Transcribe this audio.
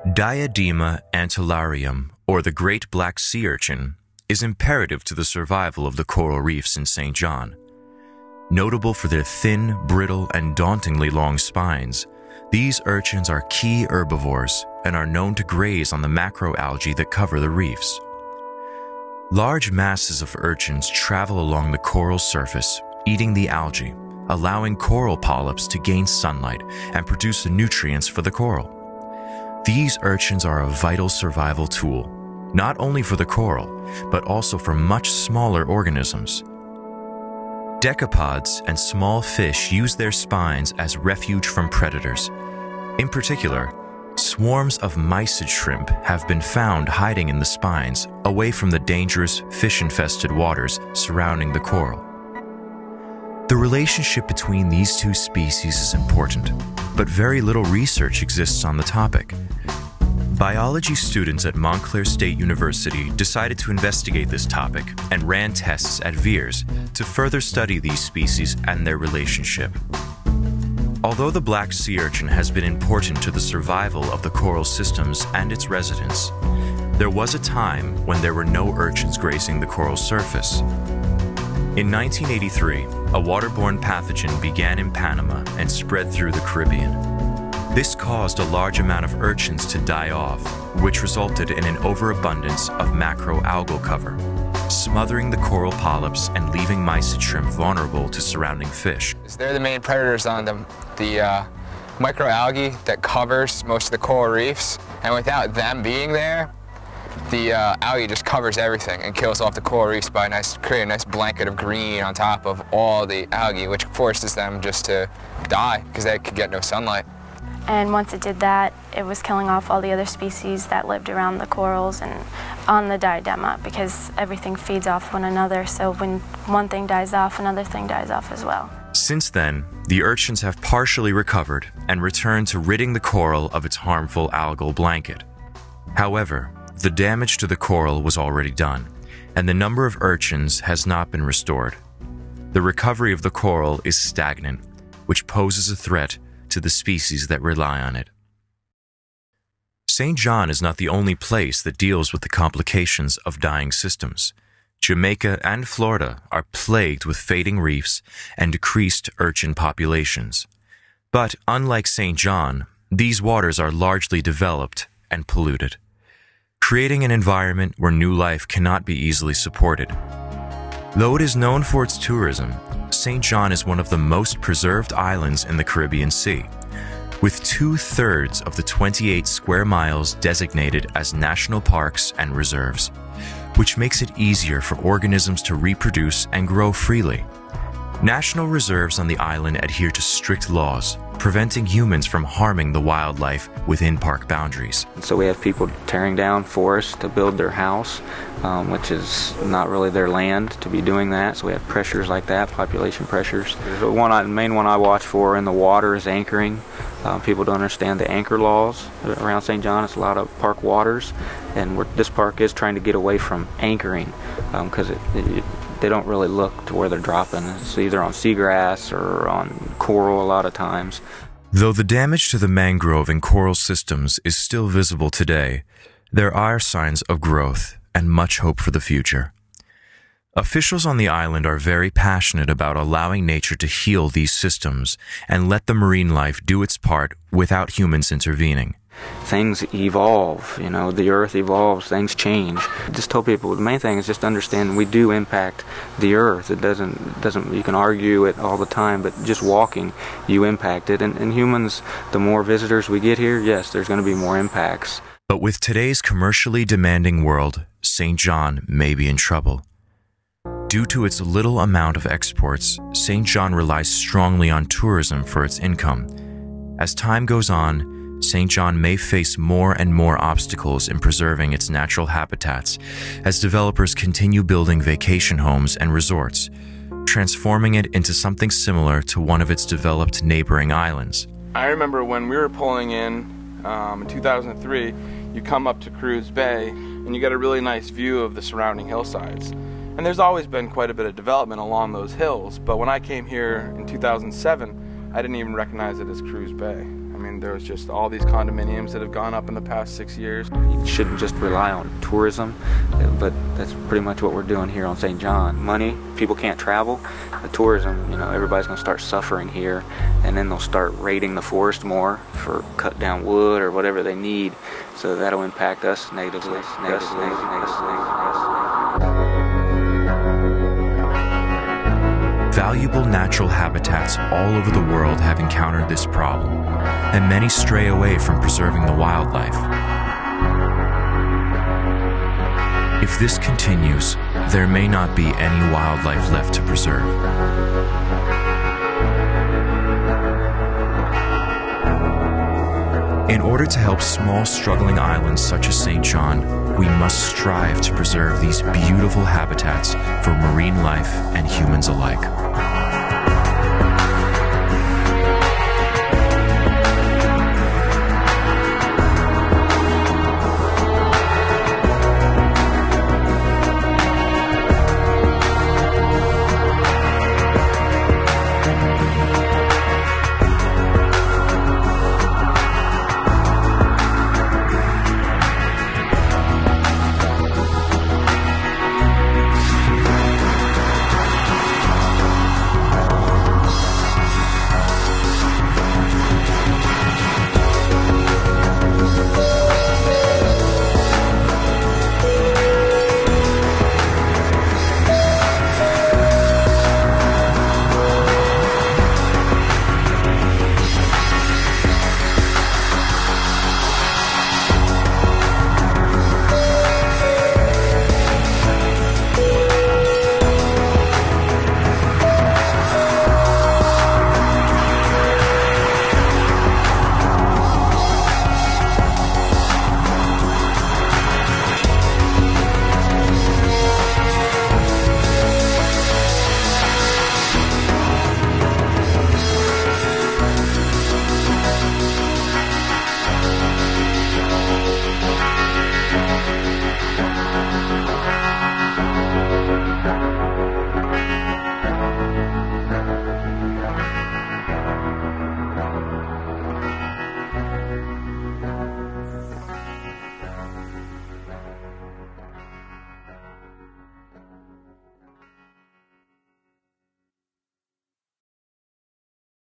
Diadema antellarium, or the great black sea urchin, is imperative to the survival of the coral reefs in St. John. Notable for their thin, brittle, and dauntingly long spines, these urchins are key herbivores and are known to graze on the macroalgae that cover the reefs. Large masses of urchins travel along the coral surface, eating the algae, allowing coral polyps to gain sunlight and produce the nutrients for the coral. These urchins are a vital survival tool, not only for the coral, but also for much smaller organisms. Decapods and small fish use their spines as refuge from predators. In particular, swarms of mysid shrimp have been found hiding in the spines, away from the dangerous fish-infested waters surrounding the coral. The relationship between these two species is important, but very little research exists on the topic. Biology students at Montclair State University decided to investigate this topic and ran tests at Veers to further study these species and their relationship. Although the black sea urchin has been important to the survival of the coral systems and its residents, there was a time when there were no urchins grazing the coral surface. In 1983, a waterborne pathogen began in Panama and spread through the Caribbean. This caused a large amount of urchins to die off, which resulted in an overabundance of macroalgal cover, smothering the coral polyps and leaving mysid shrimp vulnerable to surrounding fish. They're the main predators on the microalgae that covers most of the coral reefs, and without them being there, the algae just covers everything and kills off the coral reefs by creating a nice blanket of green on top of all the algae, which forces them just to die because they could get no sunlight. And once it did that, it was killing off all the other species that lived around the corals and on the diadema, because everything feeds off one another, so when one thing dies off, another thing dies off as well. Since then, the urchins have partially recovered and returned to ridding the coral of its harmful algal blanket. However, the damage to the coral was already done, and the number of urchins has not been restored. The recovery of the coral is stagnant, which poses a threat to the species that rely on it. St. John is not the only place that deals with the complications of dying systems. Jamaica and Florida are plagued with fading reefs and decreased urchin populations. But unlike St. John, these waters are largely developed and polluted, creating an environment where new life cannot be easily supported. Though it is known for its tourism, St. John is one of the most preserved islands in the Caribbean Sea, with 2/3 of the 28 square miles designated as national parks and reserves, which makes it easier for organisms to reproduce and grow freely. National reserves on the island adhere to strict laws, preventing humans from harming the wildlife within park boundaries. So we have people tearing down forests to build their house, which is not really their land to be doing that. So we have pressures like that, population pressures. The main one I watch for in the water is anchoring. People don't understand the anchor laws around St. John. It's a lot of park waters, and this park is trying to get away from anchoring because they don't really look to where they're dropping. It's either on seagrass or on coral a lot of times. Though the damage to the mangrove and coral systems is still visible today, there are signs of growth and much hope for the future. Officials on the island are very passionate about allowing nature to heal these systems and let the marine life do its part without humans intervening. Things evolve, the earth evolves, things change. I just tell people the main thing is just understand we do impact the earth. It doesn't you can argue it all the time, but just walking, you impact it. And humans, the more visitors we get here, yes, there's going to be more impacts. But with today's commercially demanding world, St. John may be in trouble. Due to its little amount of exports, St. John relies strongly on tourism for its income. As time goes on, St. John may face more and more obstacles in preserving its natural habitats as developers continue building vacation homes and resorts, transforming it into something similar to one of its developed neighboring islands. I remember when we were pulling in 2003, you come up to Cruz Bay and you get a really nice view of the surrounding hillsides. And there's always been quite a bit of development along those hills, but when I came here in 2007, I didn't even recognize it as Cruz Bay. mean, there's just all these condominiums that have gone up in the past 6 years. You shouldn't just rely on tourism, but that's pretty much what we're doing here on St. John. Money, people can't travel. The tourism, you know, everybody's going to start suffering here, and then they'll start raiding the forest more for cut down wood or whatever they need. So that'll impact us negatively. Valuable natural habitats all over the world have encountered this problem, and many stray away from preserving the wildlife. If this continues, there may not be any wildlife left to preserve. In order to help small, struggling islands such as St. John, we must strive to preserve these beautiful habitats for marine life and humans alike.